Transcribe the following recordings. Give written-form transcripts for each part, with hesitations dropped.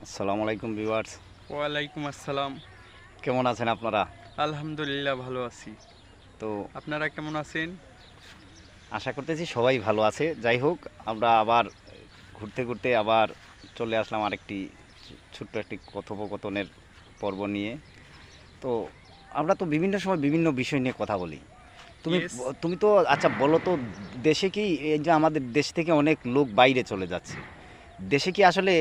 আসসালামু আলাইকুম ভিউয়ার্স। ওয়ালাইকুম আসসালাম। কেমন আছেন আপনারা? আলহামদুলিল্লাহ ভালো আছি। তো আপনারা কেমন আছেন? আশা করতেছি সবাই ভালো আছে। যাই হোক, আমরা আবার ঘুরতে ঘুরতে আবার চলে আসলাম আরেকটি ছোট্ট একটি কথোপকথনের পর্ব নিয়ে। তো আমরা তো বিভিন্ন সময় বিভিন্ন বিষয় নিয়ে কথা বলি। তুমি ইয়েস। তুমি তো আচ্ছা বলো তো, দেশে কি এই যে আমাদের দেশ থেকে অনেক লোক বাইরে চলে যাচ্ছে, দেশে কি আসলে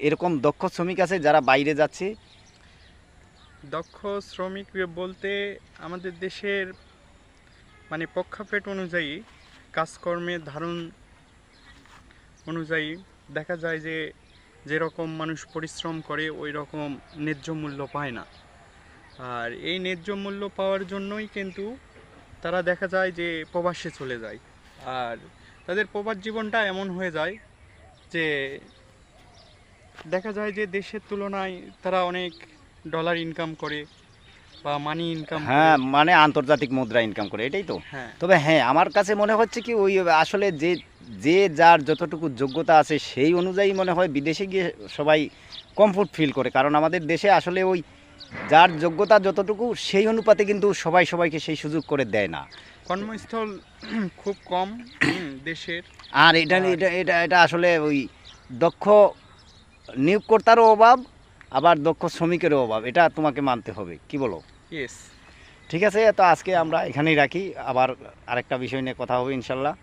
এরকম দক্ষ শ্রমিক আছে যারা বাইরে যাচ্ছে? দক্ষ শ্রমিক বলতে আমাদের দেশের প্রেক্ষাপট অনুযায়ী কাজকর্মের ধারণ অনুযায়ী দেখা যায় যে যেরকম মানুষ পরিশ্রম করে ওই রকম ন্যায্য মূল্য পায় না। আর এই ন্যায্য মূল্য পাওয়ার জন্যই কিন্তু তারা দেখা যায় যে প্রবাসে চলে যায়। আর তাদের প্রবাস জীবনটা এমন হয়ে যায় যে দেখা যায় যে দেশের তুলনায় তারা অনেক ডলার ইনকাম করে বা মানি ইনকাম করে। হ্যাঁ, মানে আন্তর্জাতিক মুদ্রা ইনকাম করে, এটাই তো। হ্যাঁ, তবে হ্যাঁ, আমার কাছে মনে হচ্ছে কি ওই আসলে যে যে যার যতটুকু যোগ্যতা আছে সেই অনুযায়ী মনে হয় বিদেশে গিয়ে সবাই কমফোর্ট ফিল করে, কারণ আমাদের দেশে আসলে ওই যার যোগ্যতা যতটুকু সেই অনুপাতে কিন্তু সবাই সবাইকে সেই সুযোগ করে দেয় না। কর্মস্থল খুব কম দেশের। আর এটা আর এটা এটা এটা আসলে ওই দক্ষ নিয়োগকর্তারও অভাব, আবার দক্ষ শ্রমিকেরও অভাব, এটা তোমাকে মানতে হবে, কি বলো? ইয়েস। ঠিক আছে, তো আজকে আমরা এখানেই রাখি, আবার আরেকটা বিষয় নিয়ে কথা হবে ইনশাল্লাহ।